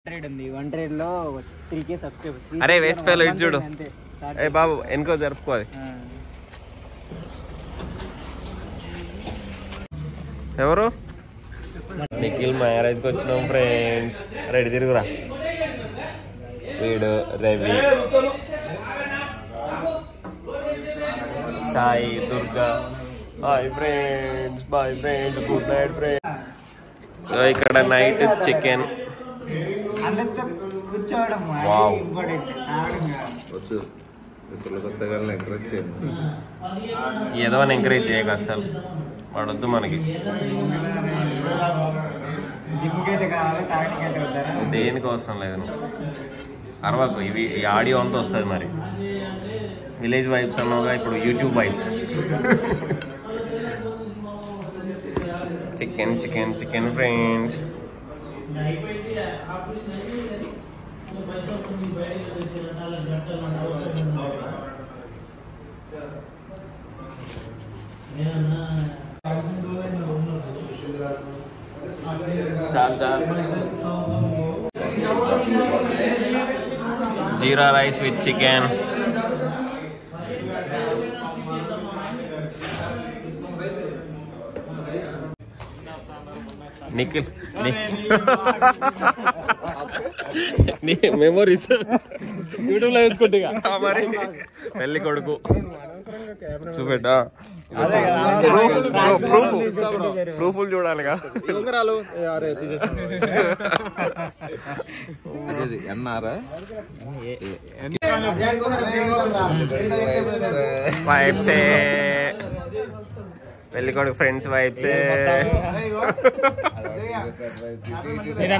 100 లో 3K subscribers. అరే waste fellow ఇటు చూడు. ఏ బాబు ఎన్కో జరుపుకోవాలి. ఎవరు? నిఖిల్ మ్యారేజ్కి వచ్చినాం ఫ్రెండ్స్. రెడీ తిరుగురా. వీడు Ravi, Sai, Durga. Hi friends, bye friends, good night friends. So ఇక్కడ నైట్ చికెన్. వద్దు కొత్తగా ఎంకరేజ్ చేయండి. ఏదో అని ఎంకరేజ్ చేయక అసలు వాడొద్దు మనకి. దేనికి అవసరం లేదు. నువ్వు అరవకు. ఇవి ఈ ఆడియో అంతా వస్తుంది మరి. విలేజ్ వైబ్స్ అన్నావుగా, ఇప్పుడు YouTube vibes. Chicken chicken chicken friends. Jeera rice with chicken. Nikhil memories YouTube లో వేసుకుంటే మరి పెళ్లి కొడుకు చూపెట్టా. ప్రూఫ్లు చూడాలిగా. వైబ్సే పెళ్లి కొడుకు ఫ్రెండ్స్ వైబ్సే.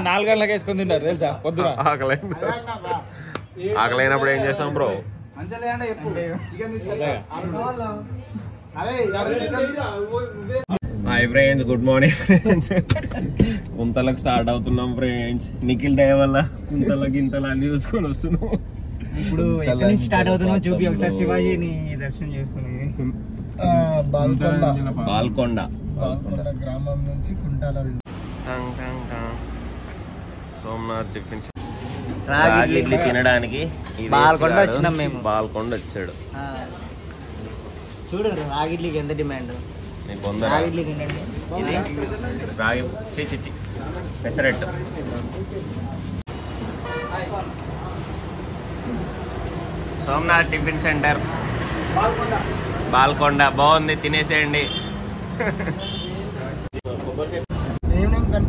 4 గంటలకు వేసుకొని తింటారు తెలుసా పొద్దున. ఆకలైనప్పుడు ఏం చేస్తాం bro? Hi friends, good morning friends. కుంతలకు స్టార్ట్ అవుతున్నాం ఫ్రెండ్స్. నిఖిల్ దయ వల్ల కుంతల గింతలు అన్ని చూసుకొని వస్తున్నాం. ఇప్పుడు ఎక్కడి నుంచి స్టార్ట్ అవుతున్నాం చూపి ఒకసారి. శివాజీని దర్శనం చేసుకుని బాల్కొండ గ్రామం నుంచి కుంటాల సోమనాథ్ టిఫిన్ ఇడ్లీ తినడానికి బాల్కొండ వచ్చినాం మేము. బాల్కొండ వచ్చాడు. చూడు రాగి ఇడ్లీకి ఎంత డిమాండ్. రాగి ఇడ్లీ తినండి. రాగి చి పెసరెట్టు. సోమనాథ్ టిఫిన్ సెంటర్ బాల్కొండ బాగుంది, తినేసేయండి.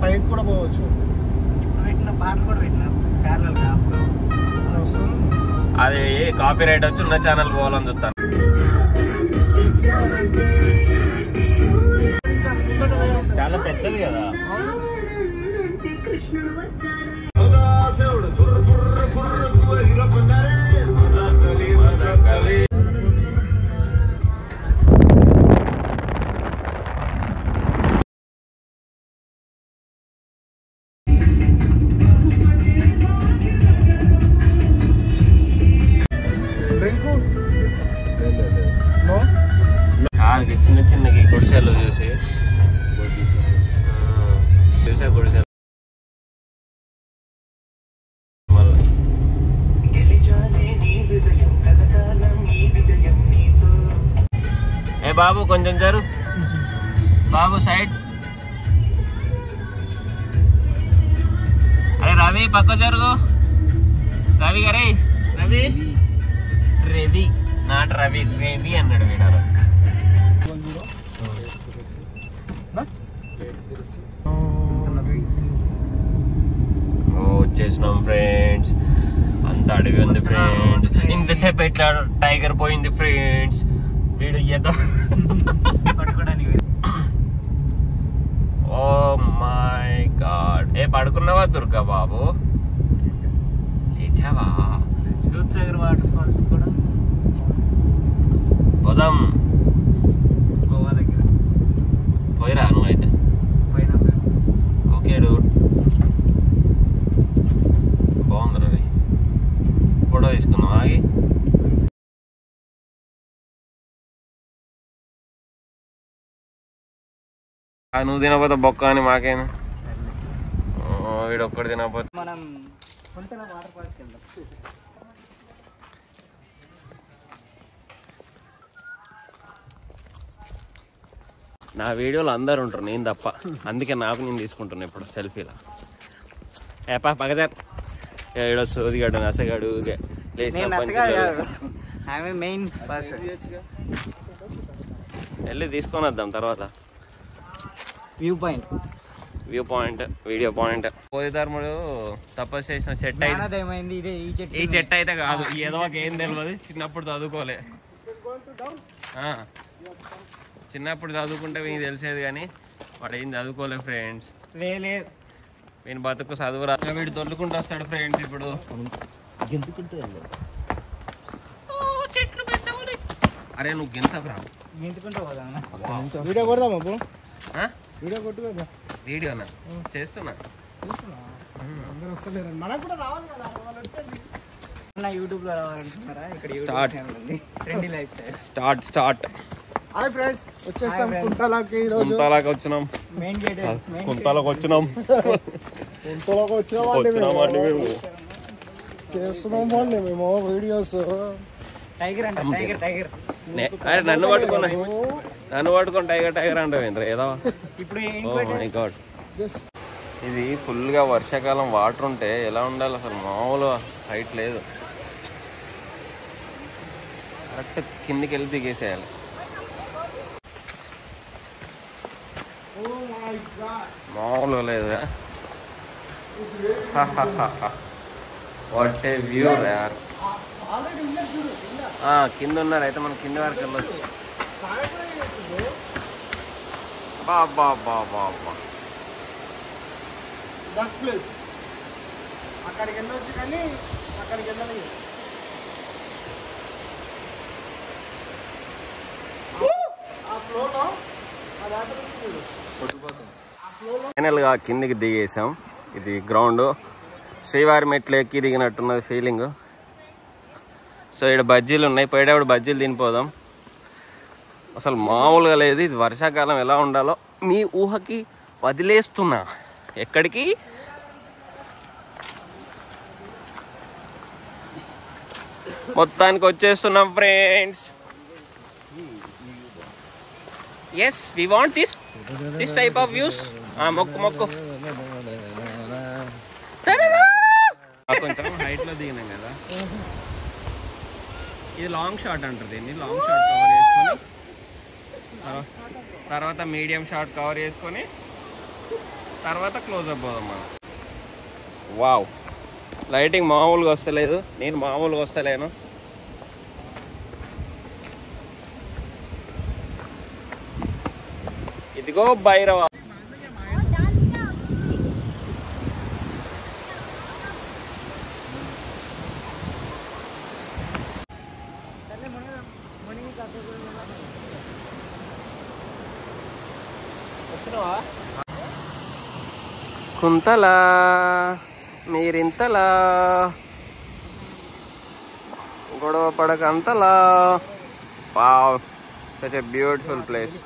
పైకి కూడా పోవచ్చు. పెట్టిన పాటలు కూడా పెట్టిన అది కాపీ రైట్ వచ్చి ఉన్న ఛానల్ పోవాలని చూస్తాను. చాలా పెద్దది కదా. చిన్న చిన్నకి గుడిసెలు చూసి గుడిసెలు ఏ బాబు కొంచెం జరు బాబు సైడ్. అరే రవి పక్క జరుగు. రవి గారే రవి రవి నాట్ రవి రవి అన్నాడు వీడారు. వచ్చేసినాం ఫ్రెండ్స్. అంత అడవి ఉంది ఫ్రెండ్స్. ఇంతసేపు ఎట్లా టైగర్ పోయింది ఫ్రెండ్స్. వీడు ఏదో ఓ మై గాడ్. ఏ పడుకున్నావా దుర్గా బాబు? లేచావా? దూద్సాగర్ వాటర్ ఫాల్స్ కూడా పోదాం. గోవా దగ్గర పోయిరా నువ్వు అయితే. Okay dude. బాగుంది రవి. ఫోటో తీసుకున్నావు ఆగి. నువ్వు తినకపోతే బొక్క అని మాకేనా? వీడు ఒక్కడు తినకపోతే. మనం కొంతలో వాటర్ పార్క్కి వెళ్దాం. నా వీడియోలో అందరు ఉంటారు, నేను తప్ప. అందుకే నాకు నేను తీసుకుంటున్నా ఇప్పుడు సెల్ఫీలో. ఏపా పగజార్ ఏడో సోదిగాడు నసగాడు వెళ్ళి తీసుకొని వద్దాం తర్వాత. View point video point. పోయిధర్ముడు తపస్సు చేసిన చెట్టు అయితే ఈ చెట్టు అయితే కాదు, ఏదో ఏం తెలియదు. చిన్నప్పుడు చదువుకోలే, చిన్నప్పుడు చదువుకుంటే వీనికి తెలిసేది కానీ వాడు ఏం చదువుకోలే ఫ్రెండ్స్. వీని బతుకు చదువు రా. వీడు దొల్లుకుంటూ వస్తాడు ఫ్రెండ్స్. ఇప్పుడు అరే నువ్వు గెంతకురా, వీడియో కొడదాం అప్పుడు. వీడియో కొట్టుకోదా? వీడియోనా చేస్తున్నా. అందరూ వస్తలేరు, మనకు కూడా రావాలి కదా. యూట్యూబ్ లో రావాలంటున్నారా? ఇక్కడ స్టార్ట్. హాయ్ ఫ్రెండ్స్, వచ్చేసాం కుంతలాకి. కుంతలాకి వచ్చినాం. మెయిన్ గేట్ కుంతలాకి వచ్చినాం. చేస్తున్నాం మేము వీడియోస్. టైగర్ అంట, టైగర్. నన్ను పట్టుకొని టైగర్ అంటే ఏదో. ఇప్పుడు ఇది ఫుల్గా వర్షాకాలం వాటర్ ఉంటే ఎలా ఉండాలి అసలు, మామూలు హైట్ లేదు. కరెక్ట్ కిందికి వెళ్ళి దిగేసేయాలి. మామూలుగా లేదు. వాట్ ఏ వ్యూ యార్. కింద ఉన్నారు, అయితే మనం కింద వరకు వెళ్ళొచ్చు. బాబా అక్కడికి వెళ్ళొచ్చు కానీ అక్కడికి వెళ్ళలేదు. ఫైనల్గా కిందికి దిగేసాం. ఇది గ్రౌండ్. శ్రీవారి మెట్లు ఎక్కి దిగినట్టున్నది ఫీలింగ్. సో ఇక్కడ బజ్జీలు ఉన్నాయి, పోయేటప్పుడు బజ్జీలు తినిపోదాం. అసలు మామూలుగా లేదు. ఇది వర్షాకాలం ఎలా ఉండాలో మీ ఊహకి వదిలేస్తున్నా. ఎక్కడికి? మొత్తానికి వచ్చేస్తున్నాం friends. Yes we want this type of views. మొక్కు కొంచెం హైట్ లో దిగినాం కదా. ఇది లాంగ్ షాట్ అంటారు దీన్ని. లాంగ్ షాట్ కవర్ చేసుకొని తర్వాత మీడియం షాట్ కవర్ చేసుకొని తర్వాత క్లోజ్అప్ పోదాం మనం. వావ్, లైటింగ్ మామూలుగా వస్తలేదు, నేను మామూలుగా వస్తలేను. ఇదిగో భైరవ. కుంతలా మీరింతలా గొడవ పడకంతలా. Wow, such a beautiful place.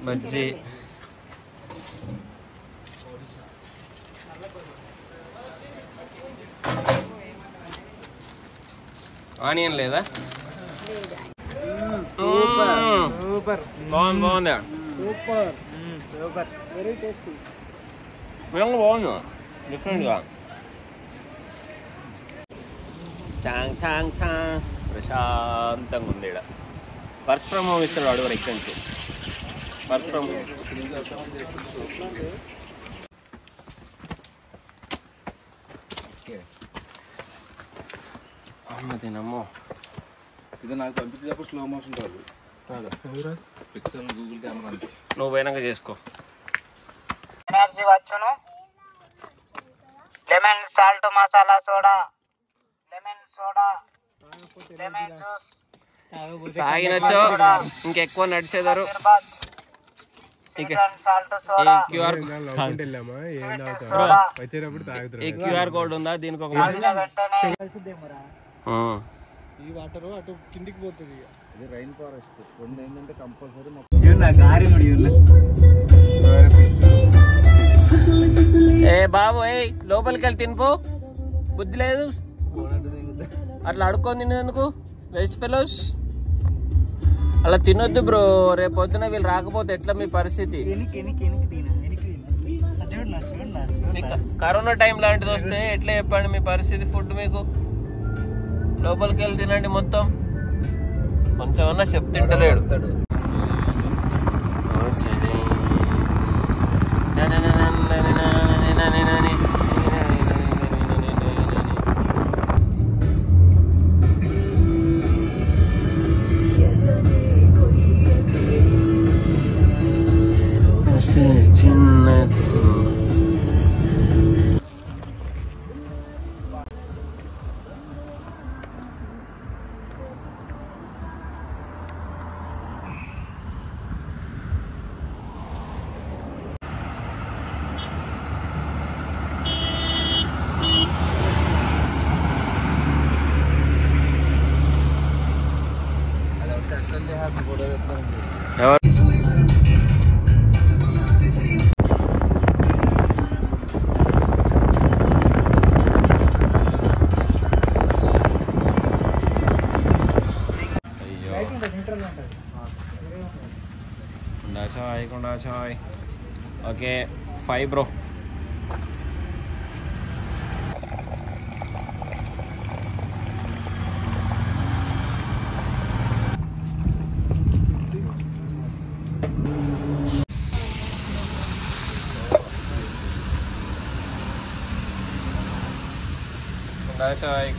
Bajji onion లేదా? సూపర్ బాగుంది. Super very tasty. బాగుంది, డిఫరెంట్గా. చాంగ్ ప్రశాంతంగా ఉంది. ఇక్కడ వర్క్ ఫ్రమ్ హోమ్ ఇస్తాడు వాడు ఇక్కడి నుంచి. Work from home. అమ్మో, ఇది నాకు పంపించేటప్పుడు స్లో మోషన్ కాదు, పిక్సెల్ గూగుల్ కెమెరా. నువ్వు పోయినాక చేసుకో. ఎనర్జీ వచ్చును. Lemon salt masala soda, lemon soda, lemon juice తాగినచ్చో ఇంకెక్కువ నడిచేదారు. క్యూఆర్ కోడ్ ఉందా దీనికి ఒక ఈ వాటర్ అటు కిందికి పోతుంది. ఇది రైన్ ఫారెస్ట్. రెండు ఏంటంటే కంపల్సరీ ఏ బాబు ఏ లోపలికి వెళ్ళి తినిపో, బుద్ధి లేదు అట్లా అడుక్కొని తినేందుకు. వెస్ట్ ఫెలోస్ అలా తినొద్దు బ్రో, రేపు పొద్దున వీళ్ళు రాకపోతే ఎట్లా మీ పరిస్థితి? కరోనా టైం లాంటిది వస్తే ఎట్లా చెప్పండి మీ పరిస్థితి? ఫుడ్ మీకు లోపలికి వెళ్ళి తినండి మొత్తం. కొంచెం అన్నా చెప్తింటలేడు. ఎవరు కుండా చాయ్. Okay 5 bro.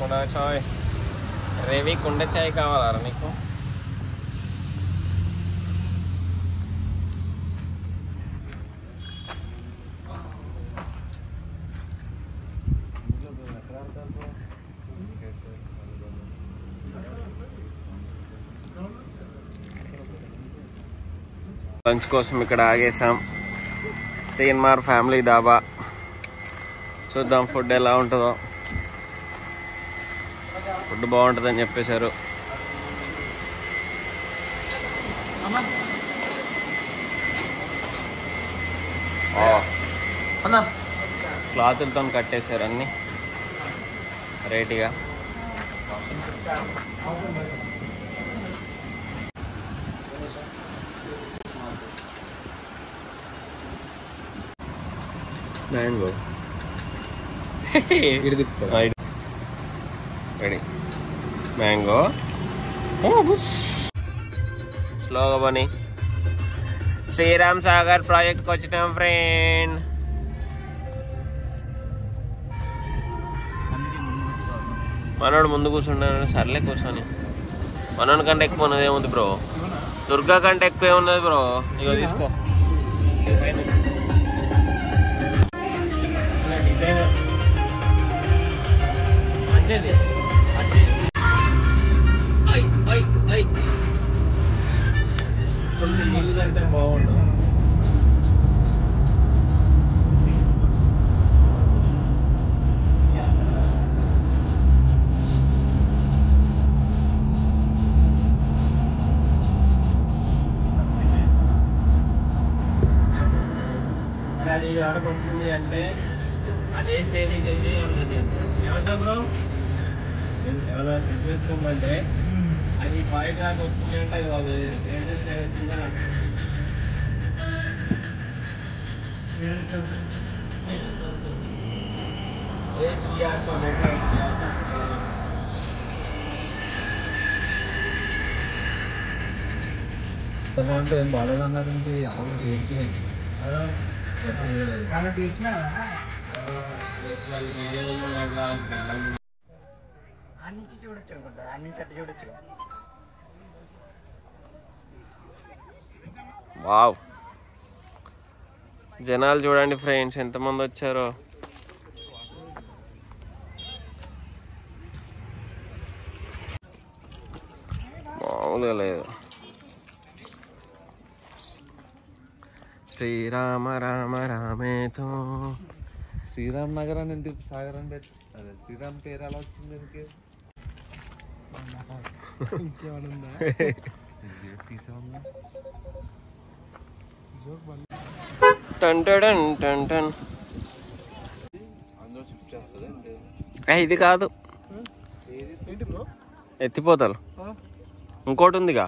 కుండా చాయ్ రేవి కుండ చాయ్ కావాలా నీకు? లంచ్ కోసం ఇక్కడ ఆగేసాం. తీన్మార్ ఫ్యామిలీ డాబా. చూద్దాం ఫుడ్ ఎలా ఉంటుందో. ఫుడ్ బాగుంటుందని చెప్పేశారు. క్లాతులతో కట్టేశారు అన్ని రేటుగా. Mango ready. మ్యాంగో స్లోగా పని. శ్రీరామ్ సాగర్ ప్రాజెక్ట్కి వచ్చినాం ఫ్రెండ్. మనోడు ముందు కూర్చున్నాను. సర్లే కూర్చొని. మనోడి కంటే ఎక్కువ ఉన్నది ఏముంది బ్రో? దుర్గా కంటే ఎక్కువ ఏమున్నది బ్రో? ఇగో తీసుకో. బాగుండు. అది ఆడకొచ్చింది అంటే అదే స్టేజ్ చేసి ఏమంటా బ్రో? ఏమైనా సిచ్యువేషన్ ఉందంటే అది పాయింట్ దాకా వచ్చింది అంటే అది ఏ స్టేజ్ వచ్చిందా? అంటే ఏం బాగాలేదన్నారు. చూడొచ్చు అనుకుంటా. ఆ నుంచి అట్లా చూడొచ్చు. వావ్, జనాలు చూడండి ఫ్రెండ్స్ ఎంతమంది వచ్చారో. మామూలుగా లేదు. శ్రీరామ రామ రామేతో. శ్రీరామ్ నగర్ అని ఎందుకు సాగర్ అని పెట్టి అదే శ్రీరామ్ పేరు ఎలా వచ్చింది ఎందుకు ఇంకేమన్నా తీసామన్నా టన్ టన్ టన్ టన్. అందులో షిఫ్ట్ చేస్తుంది ఇది కాదు ఏంటి బ్రో? ఎత్తిపోతారు. ఇంకోటి ఉందిగా.